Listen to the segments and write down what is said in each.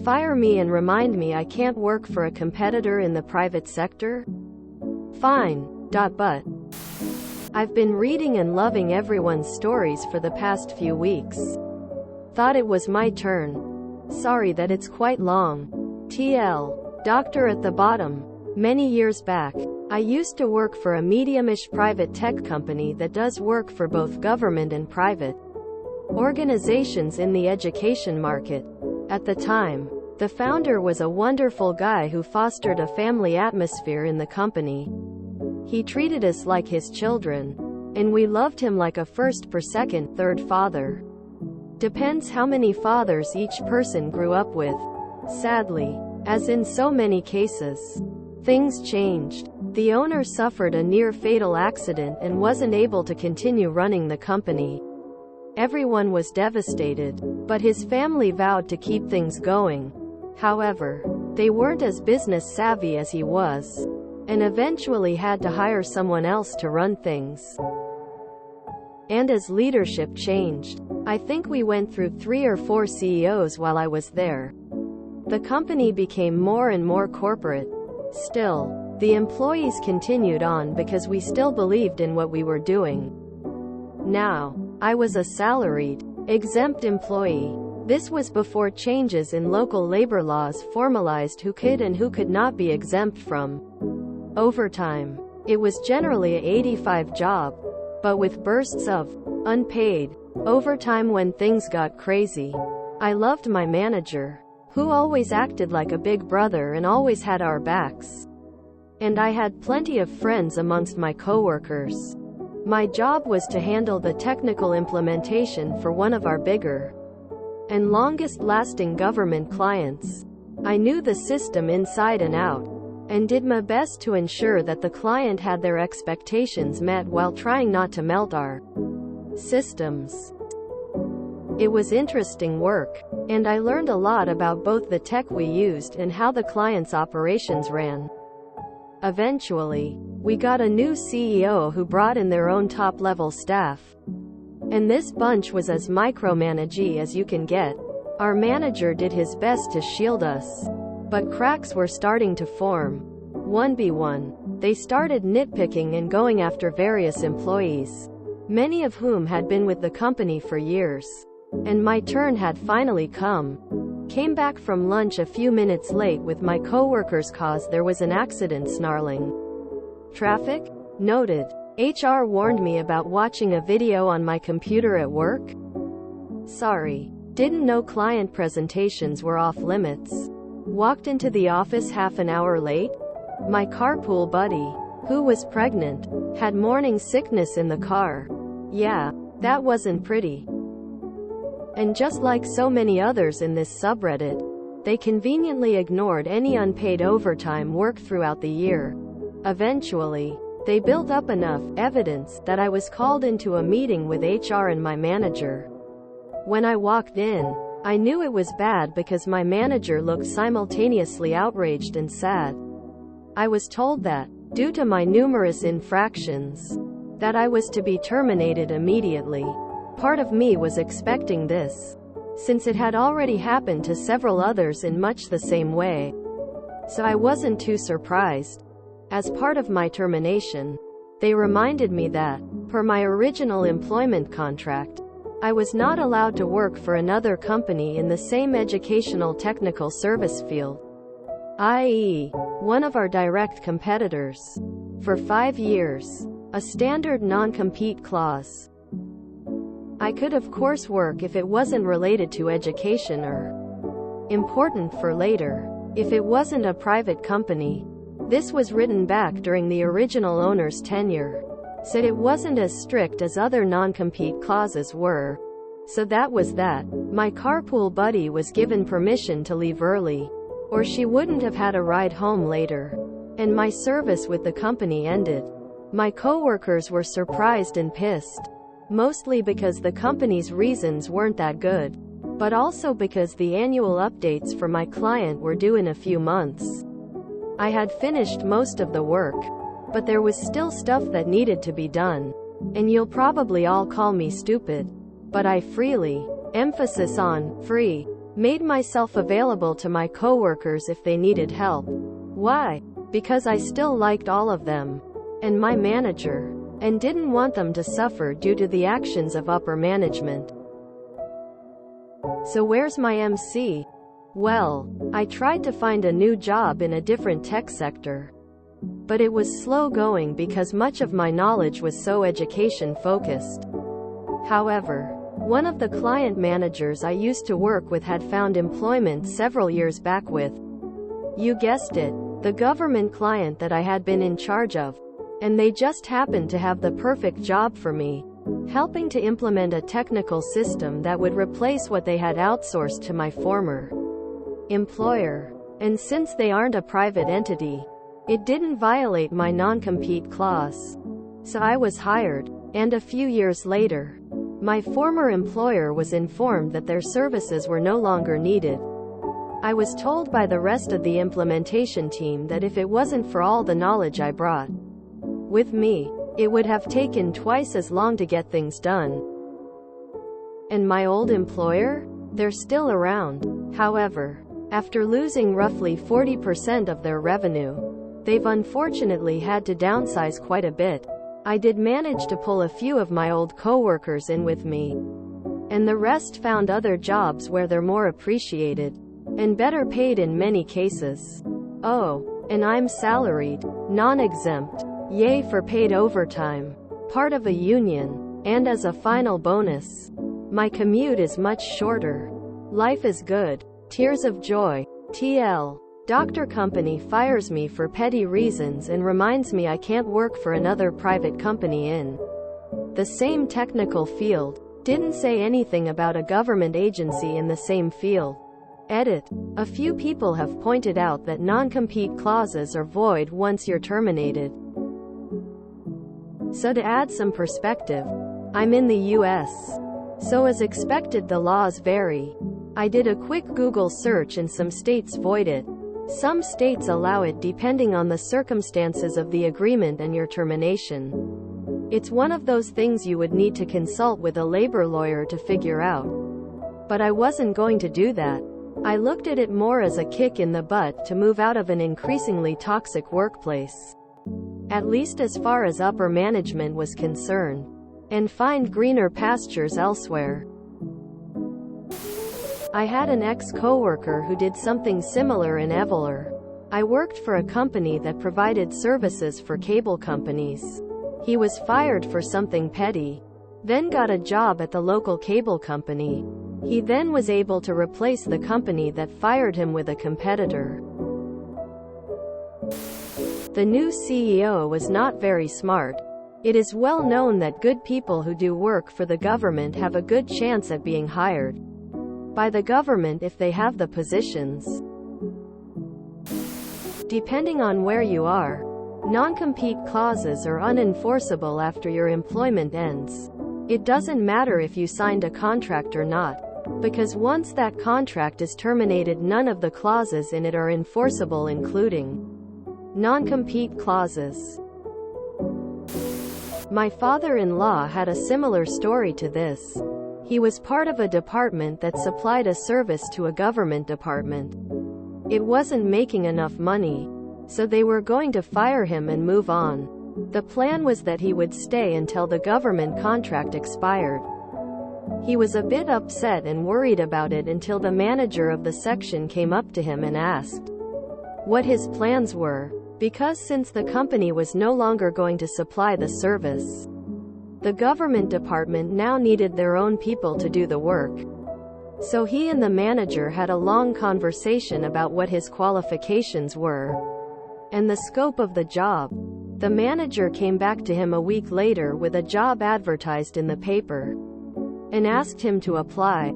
Fire me and remind me I can't work for a competitor in the private sector? Fine. But I've been reading and loving everyone's stories for the past few weeks. Thought it was my turn. Sorry that it's quite long. TL. Doctor at the bottom. Many years back, I used to work for a medium-ish private tech company that does work for both government and private organizations in the education market. At the time, the founder was a wonderful guy who fostered a family atmosphere in the company. He treated us like his children, and we loved him like a first or second, third father. Depends how many fathers each person grew up with. Sadly, as in so many cases, things changed. The owner suffered a near-fatal accident and wasn't able to continue running the company. Everyone was devastated, but his family vowed to keep things going. However, they weren't as business-savvy as he was, and eventually had to hire someone else to run things. And as leadership changed, I think we went through 3 or 4 CEOs while I was there. The company became more and more corporate. Still, the employees continued on because we still believed in what we were doing. Now, I was a salaried, exempt employee. This was before changes in local labor laws formalized who could and who could not be exempt from overtime. It was generally a 85 job, but with bursts of unpaid overtime when things got crazy. I loved my manager, who always acted like a big brother and always had our backs. And I had plenty of friends amongst my coworkers. My job was to handle the technical implementation for one of our bigger and longest-lasting government clients. I knew the system inside and out, and did my best to ensure that the client had their expectations met while trying not to melt our systems. It was interesting work, and I learned a lot about both the tech we used and how the client's operations ran. Eventually, we got a new CEO who brought in their own top-level staff. And this bunch was as micromanagey as you can get. Our manager did his best to shield us, but cracks were starting to form. 1by1, they started nitpicking and going after various employees, many of whom had been with the company for years. And my turn had finally come. Came back from lunch a few minutes late with my coworkers cause there was an accident snarling. Traffic? Noted. HR warned me about watching a video on my computer at work? Sorry. Didn't know client presentations were off limits. Walked into the office half an hour late. My carpool buddy, who was pregnant, had morning sickness in the car. Yeah, that wasn't pretty. And just like so many others in this subreddit, they conveniently ignored any unpaid overtime work throughout the year. Eventually, they built up enough evidence that I was called into a meeting with HR and my manager. When I walked in, I knew it was bad because my manager looked simultaneously outraged and sad. I was told that, due to my numerous infractions, that I was to be terminated immediately. Part of me was expecting this, since it had already happened to several others in much the same way. So I wasn't too surprised. As part of my termination, they reminded me that, per my original employment contract, I was not allowed to work for another company in the same educational technical service field, i.e., one of our direct competitors, for 5 years, a standard non-compete clause. I could of course work if it wasn't related to education or important for later, if it wasn't a private company. This was written back during the original owner's tenure. Said it wasn't as strict as other non-compete clauses were. So that was that. My carpool buddy was given permission to leave early, or she wouldn't have had a ride home later. And my service with the company ended. My coworkers were surprised and pissed. Mostly because the company's reasons weren't that good, but also because the annual updates for my client were due in a few months. I had finished most of the work, but there was still stuff that needed to be done. And you'll probably all call me stupid, but I freely, emphasis on free, Made myself available to my coworkers if they needed help. Why? Because I still liked all of them. And my manager. And didn't want them to suffer due to the actions of upper management. So where's my MC? Well, I tried to find a new job in a different tech sector. But it was slow going because much of my knowledge was so education focused. However, one of the client managers I used to work with had found employment several years back with, you guessed it, the government client that I had been in charge of. And they just happened to have the perfect job for me, helping to implement a technical system that would replace what they had outsourced to my former employer. And since they aren't a private entity, it didn't violate my non-compete clause. So I was hired, and a few years later, my former employer was informed that their services were no longer needed. I was told by the rest of the implementation team that if it wasn't for all the knowledge I brought with me, it would have taken twice as long to get things done. And my old employer? They're still around. However, after losing roughly 40% of their revenue, they've unfortunately had to downsize quite a bit. I did manage to pull a few of my old coworkers in with me, and the rest found other jobs where they're more appreciated and better paid in many cases. Oh, and I'm salaried, non-exempt. Yay for paid overtime, part of a union, and as a final bonus, my commute is much shorter. Life is good. Tears of joy. TL. Doctor company fires me for petty reasons and reminds me I can't work for another private company in the same technical field. Didn't say anything about a government agency in the same field. Edit. A few people have pointed out that non-compete clauses are void once you're terminated. So to add some perspective, I'm in the US. So as expected the laws vary. I did a quick Google search and some states void it. Some states allow it depending on the circumstances of the agreement and your termination. It's one of those things you would need to consult with a labor lawyer to figure out. But I wasn't going to do that. I looked at it more as a kick in the butt to move out of an increasingly toxic workplace, at least as far as upper management was concerned, and find greener pastures elsewhere. I had an ex-coworker who did something similar in Evelyn. I worked for a company that provided services for cable companies. He was fired for something petty, then got a job at the local cable company. He then was able to replace the company that fired him with a competitor. The new CEO was not very smart. It is well known that good people who do work for the government have a good chance at being hired by the government if they have the positions. Depending on where you are, non-compete clauses are unenforceable after your employment ends. It doesn't matter if you signed a contract or not, because once that contract is terminated, none of the clauses in it are enforceable, including non-compete clauses. My father-in-law had a similar story to this. He was part of a department that supplied a service to a government department. It wasn't making enough money, so they were going to fire him and move on. The plan was that he would stay until the government contract expired. He was a bit upset and worried about it until the manager of the section came up to him and asked what his plans were, because since the company was no longer going to supply the service, the government department now needed their own people to do the work. So he and the manager had a long conversation about what his qualifications were and the scope of the job. The manager came back to him a week later with a job advertised in the paper and asked him to apply.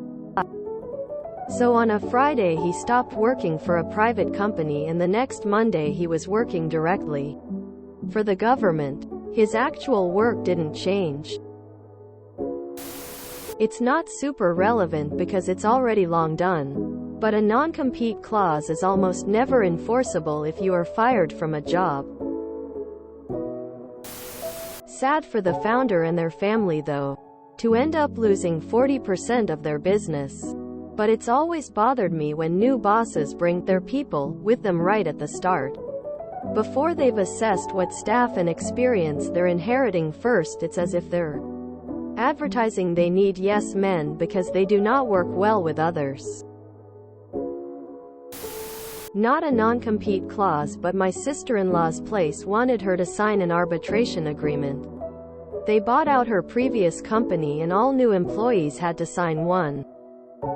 So on a Friday he stopped working for a private company, and the next Monday he was working directly for the government. His actual work didn't change. It's not super relevant because it's already long done, but a non-compete clause is almost never enforceable if you are fired from a job. Sad for the founder and their family though, to end up losing 40% of their business. But it's always bothered me when new bosses bring their people with them right at the start. Before they've assessed what staff and experience they're inheriting first, it's as if they're advertising they need yes men because they do not work well with others. Not a non-compete clause, but my sister-in-law's place wanted her to sign an arbitration agreement. They bought out her previous company and all new employees had to sign one.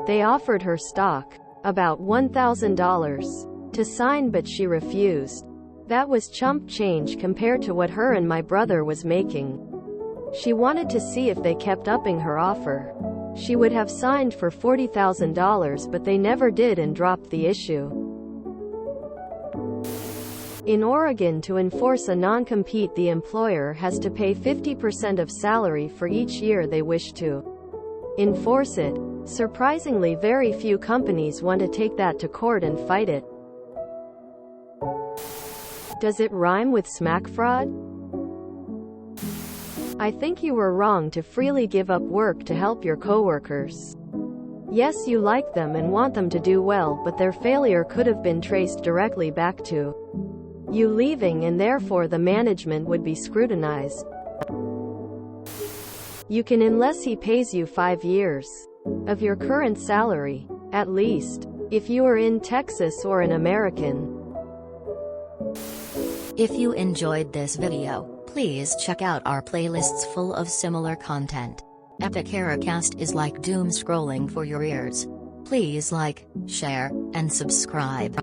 They offered her stock, about $1,000, to sign, but she refused. That was chump change compared to what her and my brother was making. She wanted to see if they kept upping her offer. She would have signed for $40,000, but they never did and dropped the issue. In Oregon, to enforce a non-compete, the employer has to pay 50% of salary for each year they wish to enforce it. Surprisingly, very few companies want to take that to court and fight it. Does it rhyme with smack fraud? I think you were wrong to freely give up work to help your coworkers. Yes, you like them and want them to do well, but their failure could have been traced directly back to you leaving, and therefore the management would be scrutinized. You can, unless he pays you 5 years of your current salary, at least, if you are in Texas or an American. If you enjoyed this video, please check out our playlists full of similar content. Epic Ericast is like doom scrolling for your ears. Please like, share, and subscribe.